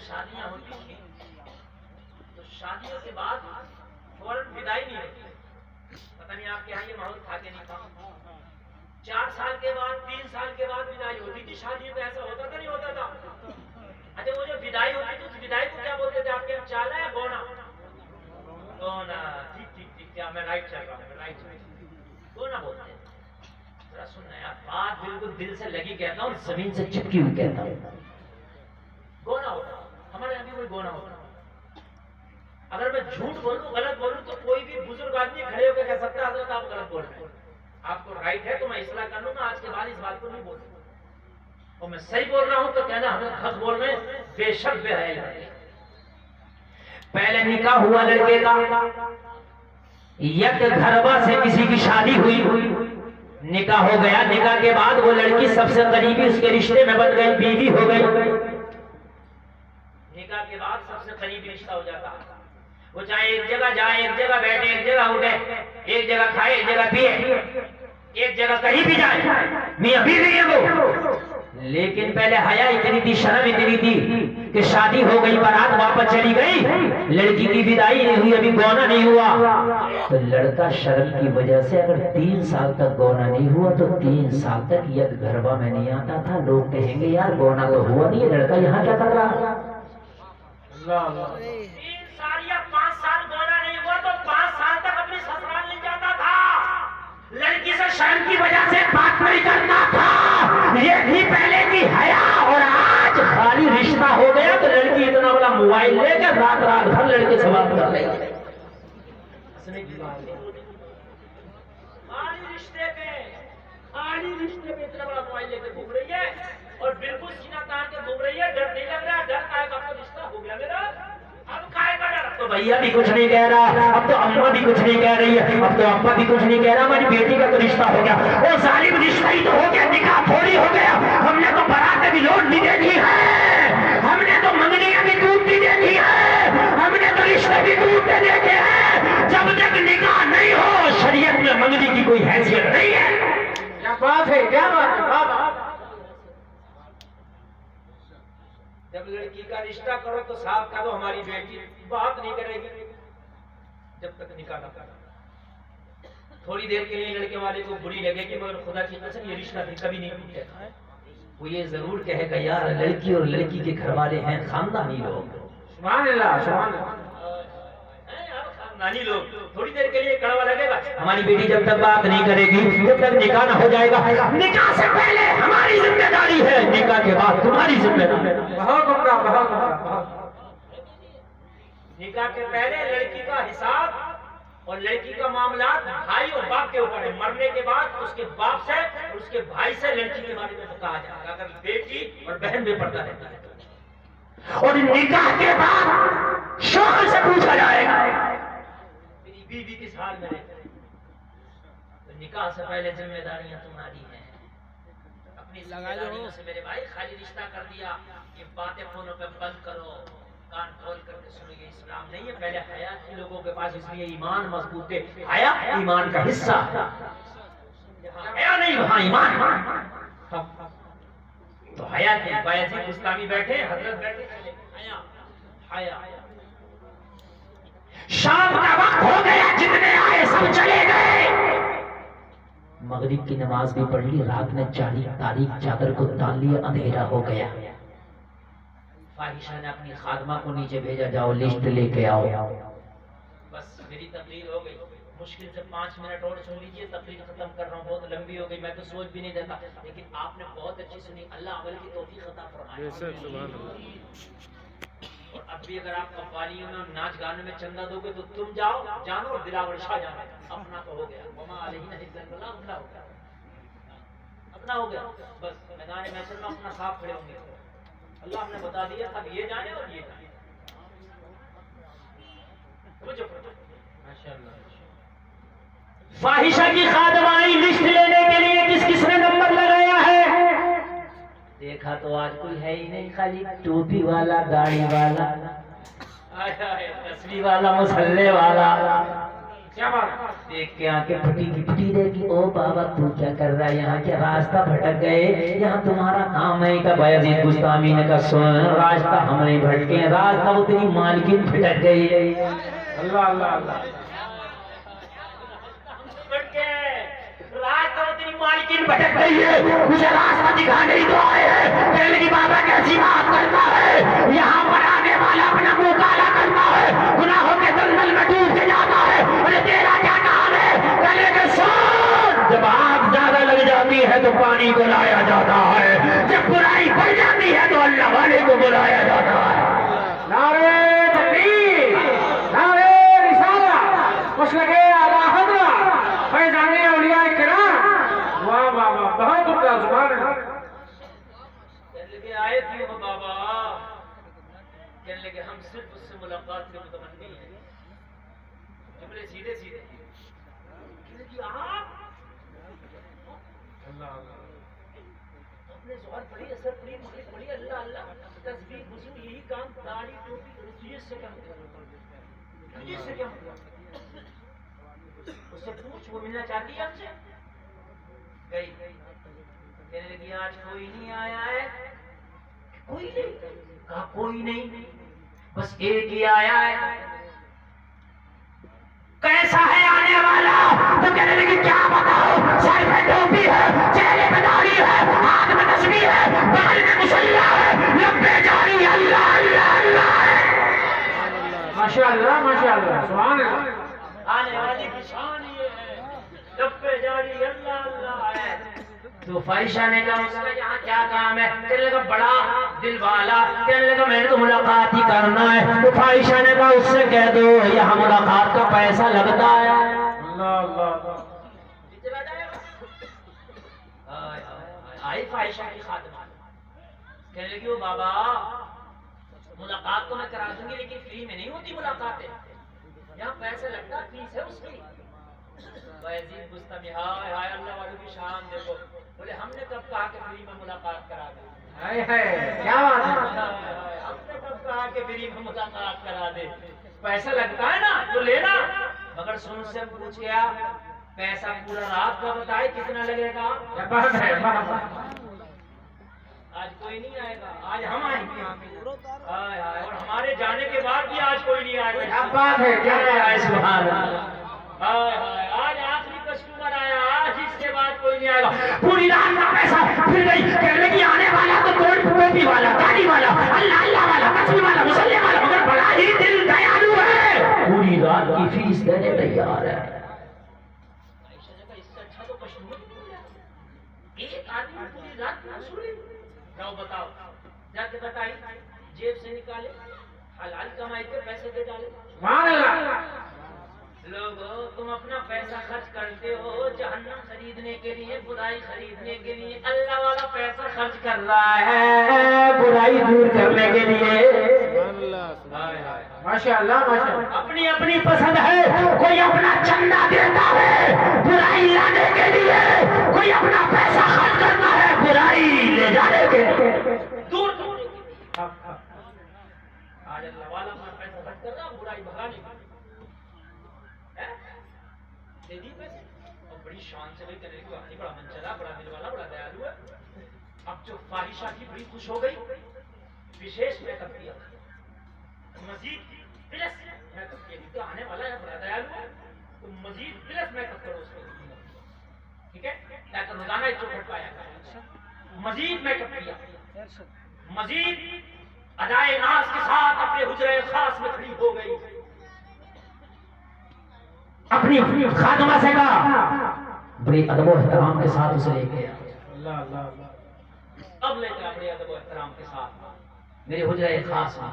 شادیاں ہوتی تھیں تو شادیوں کے بعد فوراً بدائی نہیں ہوتی. پتہ نہیں آپ کے یہاں یہ ماحول تھا کہ نہیں تھا. 4 سال کے بعد 3 سال کے بعد بدائی ہوتی تھی. شادی میں ایسا ہوتا تھا نہیں ہوتا تھا؟ اچھا وہ جو بدائی ہوتی تھی اس بدائی کو کیا بولتے تھے آپ کے یہاں؟ چالا یا گونا؟ گونا. ٹھیک ٹھیک ٹھیک. کیا میں رائٹ چل رہا ہوں؟ میں رائٹ چل رہا ہوں. گونا بولتے ہیں. ذرا سننا یار، بات بالکل دل سے لگی کہتا ہوں، زمین سے چپکی ہوئی کہتا ہوں. گونا ہوتا ہمارے یہاں بھی کوئی گونا ہوتا. اگر میں جھوٹ بولوں غلط بولوں تو کوئی بھی بزرگ آدمی کھڑے ہو کے کہہ سکتا ہے حضرت آپ غلط بول رہے ہیں. آپ کو رائٹ ہے تو میں اصلاح کر لوں گا. آج کے بعد اس بات کو نہیں بولوں گا. اور میں صحیح بول رہا ہوں تو کہنا حضرت حق بول رہے ہیں. بے شک بے حیا ہے. پہلے نکاح ہوا لڑکے کا، یک گھربا سے کسی کی شادی ہوئی، نکاح ہو گیا. نکاح کے بعد وہ لڑکی سب سے قریبی اس کے رشتے میں بن گئی، بیوی ہو گئی. نکاح کے بعد سب سے قریبی رشتہ ہو جاتا. وہ چاہے ایک جگہ جائے، ایک جگہ بیٹھے، ایک جگہ اٹھے، ایک جگہ کھائے، ایک جگہ پیے، ایک جگہ کہیں بھی جائے، میاں بیوی ہے وہ. لیکن پہلے حیا اتنی تھی، شرم اتنی تھی کہ شادی ہو گئی، بارات واپس چلی گئی، لڑکی کی بدائی نہیں ہوئی، ابھی گونا نہیں ہوا. تو لڑکا شرم کی وجہ سے اگر 3 سال تک گونا نہیں ہوا تو 3 سال تک یک گھربا میں نہیں آتا تھا. لوگ کہیں گے یار گونا تو ہوا نہیں ہے، لڑکا یہاں کیا کر رہا؟ 3 سال یا 5 سال گونا نہیں ہوا تو 5 سال تک اپنی سسرال نہیں جاتا تھا. لڑکی سے شرم کی وجہ سے بات نہیں کرنا تھا. یہ بھی پہلے کی حیا. اور آج خالی رشتہ ہو گیا تو لڑکی اتنا بڑا موبائل لے کر رات رات بھر لڑکے سے بات کر رہی ہے. خالی رشتے پہ اتنا بڑا موبائل لے کے گھوم رہی ہے اور بالکل سینہ تان کے گھوم رہی ہے. ڈر نہیں لگ رہا؟ ڈر کا ہے کہ اب تو رشتہ ہو گیا میرا. اب کائے کا ڈر؟ تو بھیا بھی کچھ نہیں کہہ رہا، اب تو اماں بھی کچھ نہیں کہہ رہی ہے، اب تو ابا بھی کچھ نہیں کہہ رہا. ہماری بیٹی کا تو رشتہ ہو گیا. وہ ظالم رشتہ ہی تو ہو گیا، نکاح تھوڑی ہو گیا. ہم نے تو براتیں بھی لوٹ بھی دیکھی ہے، ہم نے تو منگنیاں بھی ٹوٹتی دیکھی ہے، ہم نے تو رشتے بھی ٹوٹتے دیکھے ہیں. جب تک نکاح نہیں ہو شریعت میں منگنی کی کوئی حیثیت نہیں ہے. کیا بات ہے، کیا بات ہے بابا. جب لڑکی کا رشتہ کرو تو صاحب کہہ دو ہماری بیٹی بات نہیں کرے گی جب تک نکاح نہ کرو. تھوڑی دیر کے لیے لڑکے والے کو بری لگے گی مگر خدا کی قسم یہ رشتہ کبھی نہیں ٹوٹے گا. وہ یہ ضرور کہے گا یار لڑکی اور لڑکی کے گھر والے ہیں خاندانی لوگ. سبحان اللہ سبحان اللہ. خاندانی لوگ. تھوڑی دیر کے لیے کڑوا لگے گا ہماری بیٹی جب تک بات نہیں کرے گی جب تک نکاح نہ ہو جائے گا. نکاح سے پہلے ہماری ذمہ داری ہے، نکاح کے بعد تمہاری ذمہ داری. نکاح کے پہلے لڑکی کا حساب اور لڑکی کا معاملات بھائی اور باپ کے اوپر ہے. مرنے کے بعد اس کے باپ سے اور اس کے بھائی سے لڑکی کے بارے میں کہا جائے گا اگر بیٹی اور بہن بے پردہ رہتا ہے. اور نکاح کے بعد شوہر سے پوچھا جائے گا میری بیوی کس حال میں رہتی ہے. تو نکاح سے پہلے ذمہ داریاں تمہاری ہیں. اپنی ذمہ داریوں سے میرے بھائی خالی رشتہ کر دیا یہ باتیں فونوں پہ بند کرو. کان کھول کر کے سنو یہ اسلام نہیں ہے. پہلے حیا تھی لوگوں کے پاس اس لیے ایمان مضبوط ہے. حیا ایمان کا حصہ. حیا نہیں وہاں ایمان. تو حیا کی بایزید بستانی بیٹھے حضرت بیٹھے حیا حیا. شام کا وقت ہو گیا جتنے آئے سب چلے گئے. مغرب کی نماز بھی پڑھ لی. رات نے تاریخ چادر کو تان لیا. اندھیرا ہو گیا. فاحشہ نے اپنی خادمہ کو نیچے بھیجا جاؤ لسٹ لے کے آؤ. بس میری تقریر ہو گئی. مشکل سے 5 منٹ اور سن لیجئے. تقریر ختم کر رہا ہوں. بہت لمبی ہو گئی. میں تو سوچ بھی نہیں دیتا لیکن آپ نے بہت اچھی سنی. اللہ عمل کی توفیق عطا فرمائے. اور اب بھی اگر آپ قوالیوں میں ناچ گانے میں چندہ دو گے تو تم جاؤ جانو اور دلاور شاہ جانا. اپنا تو ہو گیا. وما علیہنا الا البلاغ. اپنا ہو گیا. اپنا ہو گیا. بس میدان محشر میں اپنا صاف کھڑے ہوں گے. اللہ ہم نے بتا دیا اب یہ جانے اور یہ جانے. فاحشہ کی خادمائی لسٹ لینے کے لیے کس کس نے نمبر لگایا ہے؟ دیکھا تو آج کوئی ہے ہی نہیں. خالی ٹوپی والا، داڑھی والا، تسبیح والا، مسلح والا. کیا بات؟ دیکھ کے آنکھیں پھٹی کی پھٹی رہ گی. او بابا تو کیا کر رہا ہے یہاں؟ کیا راستہ بھٹک گئے؟ یہاں تمہارا کام ہے. کا بایزید بستامی نے کہا سن راستہ ہم نہیں بھٹکے، راستہ وہ تیری مالکین بھٹک گئی. اللہ اللہ اللہ. مالکین بھٹک گئی ہے، مجھے راستہ دکھانے ہی تو آئے ہیں. کہنے کی بابا کیسی بات کرتا ہے؟ یہاں پر آنے والا اپنا منہ کالا کرتا ہے، گناہوں کے دلدل میں ڈوب کے جاتا ہے. ارے تیرا کیا کام ہے؟ کہنے کے سن جب آگ زیادہ لگ جاتی ہے تو پانی کو لایا جاتا ہے، جب برائی بڑھ جاتی ہے تو اللہ والے کو بلایا جاتا ہے. نعرے تکبیر، نعرے رسالہ، مسلک اعلی حضرت فیضان اولیاء کرام. واہ واہ واہ، بہت عمدہ زبان ہے. کہنے لگے آئے کیوں ہو بابا؟ کہنے لگے ہم صرف اس سے ملاقات سے متمنی ہیں. جملے سیدھے سیدھے. کہنے لگے آپ اپنے زہر پڑھی، اثر پڑھی، مغرب پڑھی، اللہ اللہ تسبیح وضو یہی کام، داڑھی ٹوپی رسیت سے کیا مطلب؟ رسیت سے کیا مطلب؟ اس سے پوچھ وہ ملنا چاہتی ہے ہم سے. گئی. کہنے لگی آج کوئی نہیں آیا ہے. کوئی نہیں؟ کہا کوئی نہیں، بس ایک ہی آیا ہے. کیسا ہے آنے والا؟ تو کہنے لگی کیا بتاؤ، سر میں ٹوپی ہے، چہرے میں داڑھی ہے، ہاتھ میں تسبیح ہے، بغل میں مصلی ہے، لبے جاری اللہ اللہ اللہ ہے. ماشاء اللہ ماشاء اللہ، سبحان اللہ. آنے والی کی شان یہ ہے، لبے جاری اللہ اللہ ہے. تو فائشہ نے کہا اس کا یہاں کیا کام ہے؟ کہنے لگا بڑا دل والا. کہنے لگا میں نے تو ملاقات ہی کرنا ہے. تو فائشہ نے کہا اس سے کہہ دو یہاں ملاقات کا پیسہ لگتا ہے. اللہ اللہ. آئی فائشہ کی خاتمہ. کہنے لگی وہ بابا ملاقات تو میں کرا دوں گی لیکن فری میں نہیں ہوتی ملاقاتیں، یہاں پیسے لگتا، فیس ہے اس کی. بایزید بستامی ہائے ہائے اللہ والوں کی شان دیکھو. بولے ہم نے کب کہا کہ فری میں ملاقات کرا دے؟ ہائے ہائے، کیا بات ہے. ہم نے کب کہا کہ فری میں ملاقات کرا دے؟ پیسہ لگتا ہے نا تو لینا. مگر سن سے پوچھ گیا پیسہ پورا رات کا بتائے کتنا لگے گا. کیا بات ہے. آج کوئی نہیں آئے گا، آج ہم آئیں گے. ہائے ہائے، اور ہمارے جانے کے بعد بھی آج کوئی نہیں آئے گا. کیا بات ہے، کیا بات ہے. سبحان اللہ. ہائے ہائے، آج آخری کسٹمر آیا، آج اس کے بعد کوئی نہیں آئے گا. پوری رات کا پیسہ پھر گئی. کہنے کی آنے والا تو ٹوپی والا، داڑھی والا، اللہ اللہ والا، تسبیح والا، مصلی والا، مگر بڑا ہی دل دیالو ہے، پوری رات کی فیس دینے تیار ہے. اس سے اچھا تو کسٹمر ایک آدمی پوری رات نہ سوئے. جاؤ بتاؤ، جا کے بتائی، جیب سے نکالے، حلال کمائی کے پیسے دے ڈالے. سبحان اللہ. لوگوں تم اپنا پیسہ خرچ کرتے ہو جہنم خریدنے کے لیے، برائی خریدنے کے لیے. اللہ والا پیسہ خرچ کر رہا ہے برائی دور کرنے کے لیے. ماشاء اللہ ماشاء اللہ. اپنی اپنی پسند ہے. کوئی اپنا چندہ دیتا ہے برائی لانے کے لیے، کوئی اپنا پیسہ خرچ کرتا ہے برائی لے جانے کے لیے. دور آج اللہ والا اپنا پیسہ خرچ کر رہا برائی بھگانے کے لیے. دے دی پیسے اور بڑی شان سے بھائی کرنے کی بڑا من چلا، بڑا دل والا، بڑا دیالو ہے. اب جو فاحشہ کی بڑی خوش ہو گئی، وشیش میک اپ کیا، مزید پلس میک اپ کیا. تو آنے والا ہے بڑا دیالو ہے تو مزید پلس میک اپ کرو اس کو. ٹھیک ہے، تاکہ روزانہ ایک چوکھٹ پایا. مزید میک اپ کیا، مزید ادائے ناز کے ساتھ اپنے حجرے خاص میں کھڑی ہو گئی. اپنی خادمہ سے کہا، بڑی ادب و احترام کے ساتھ اسے لے گیا. اللہ اللہ. اب لے کر بڑے ادب و احترام کے ساتھ میرے حجرے خاص میں،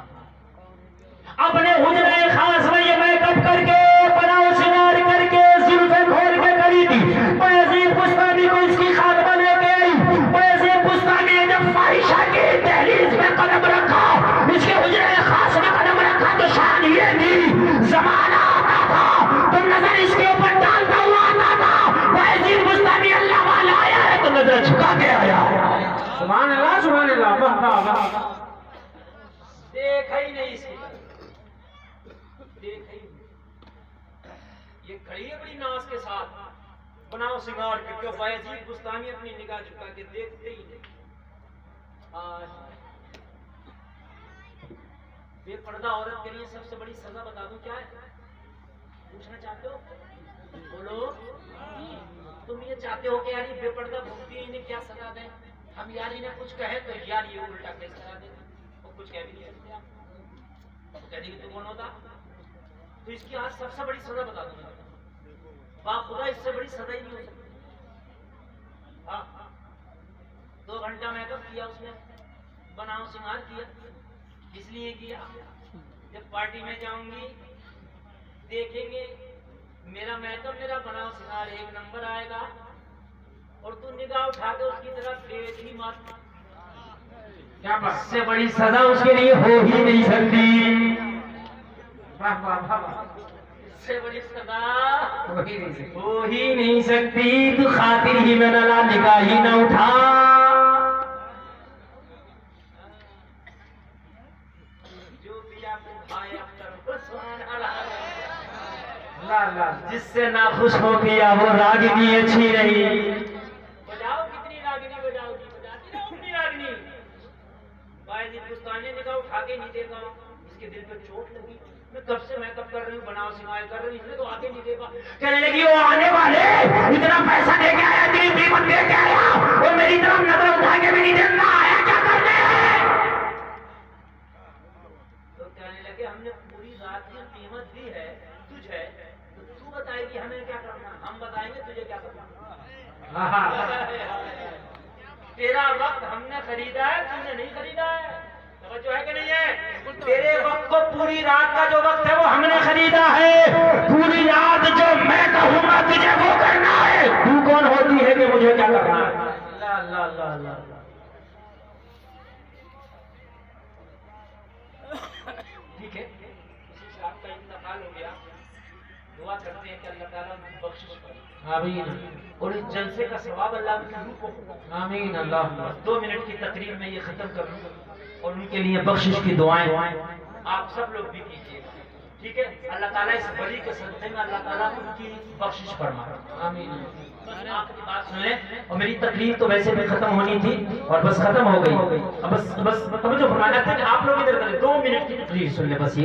اپنے حجرے خاص میں یہ میک اپ کر کے، بنا سنگار کر کے، زلفیں کھول کے کری تھی. بایزید بستامی کو اس کی خادمہ لے کے آئی. بایزید بستامی نے جب فاحشہ کی دہلیز میں قدم رکھا، اس کے حجرے خاص میں قدم رکھا تو شان یہ تھی زمانہ آتا تھا تو نظر اس کے اوپر ڈالتا ہوا آتا تھا. بایزید بستامی اللہ والا آیا ہے تو نظر جھکا کے آیا. سبحان اللہ سبحان اللہ. واہ واہ واہ. دیکھا ہی نہیں اس کی، دیکھا ہی نہیں. یہ کھڑی ہے بڑی ناز کے ساتھ، بناؤ سنگار کر کے، بایزید بستانی اپنی نگاہ جھکا کے دیکھتے ہی نہیں۔ بے پردہ عورت کے لیے سب سے بڑی سزا بتا دوں کیا ہے؟ پوچھنا چاہتے ہو؟ بولو، تم یہ چاہتے ہو کہ یار یہ بے پردہ گھومتی ہے، انہیں کیا سزا دیں؟ ہم یار انہیں کچھ کہیں تو یار یہ الٹا کیس کرا دیں، وہ کچھ کہہ بھی نہیں سکتے آپ، وہ کہہ دیں کہ تو کون ہوتا؟ تو اس کی آج سب سے بڑی سزا بتا دوں گا، با خدا اس سے بڑی سزا ہی نہیں ہو سکتی۔ ہاں 2 گھنٹہ میک اپ کیا اس نے، بناؤ سنگار کیا، اس لیے کیا جب پارٹی میں جاؤں گی دیکھیں گے میرا میک اپ، میرا بناؤ سنگار 1 نمبر آئے گا، اور تو نگاہ اٹھا کے اس کی طرف دیکھ ہی مت۔ کیا بات، اس سے بڑی سزا اس کے لیے ہو ہی نہیں سکتی، واہ واہ واہ، اس سے بڑی سزا وہی نہیں سکتی۔ ہو ہی نہیں سکتی۔ تو خاطر ہی میں نہ نگاہ ہی نہ اٹھا، جو بھی آپ بھائی جس سے نہ خوش ہو گیا وہ راگنی اچھی نہیں۔ بجاؤ کتنی راگنی بجاؤ گی، بجاتی رہو اپنی راگنی۔ بایزید بستانی نے نگاہ اٹھا کے نہیں دیکھا، اس کے دل پہ چوٹ لگی، میں کب سے میک اپ کر رہی ہوں، بناؤ سنگار کر رہی ہوں، اس نے تو آگے نہیں دیکھا۔ کہنے لگی وہ آنے والے اتنا پیسہ دے کے آیا، اتنی قیمت دے کے آیا، اور میری طرف نظر اٹھا کے بھی نہیں دیکھنا، آیا کیا کرنے؟ تو کہنے لگے ہم نے پوری رات کی قیمت دی ہے تجھے، تو بتائے گی ہمیں کیا کرنا، ہم بتائیں گے تجھے کیا کرنا۔ تیرا وقت ہم نے خریدا ہے، تم نے نہیں خریدا ہے، توجہ ہے کہ نہیں ہے؟ تیرے وقت کو، پوری رات کا جو وقت ہے وہ ہم نے خریدا ہے، پوری رات جو میں کہوں گا تجھے وہ کرنا ہے، تو کون ہوتی ہے کہ مجھے کیا کرنا ہے؟ اللہ اللہ اللہ اللہ۔ ٹھیک ہے، کسی صاحب کا انتقال ہو گیا، دعا کرتے ہیں کہ اللہ تعالیٰ بخشش کرے، آمین اور اس جلسے کا ثواب اللہ کی روح کو۔ آمین اللہ۔ بس 2 منٹ کی تقریر میں یہ ختم کر دوں، اور ان کے لیے بخشش کی دعائیں آپ سب لوگ بھی کیجیے، ٹھیک ہے؟ اللہ تعالیٰ اس بری کے صدقے میں اللہ تعالیٰ ان کی بخشش فرمائے، آمین۔ بس آپ کی بات سن لیں، اور میری تقریر تو ویسے بھی ختم ہونی تھی اور بس ختم ہو گئی، اب بس توجہ فرمانا تھا کہ آپ لوگ ادھر کریں، 2 منٹ کی تقریر سن لیں بس یہ۔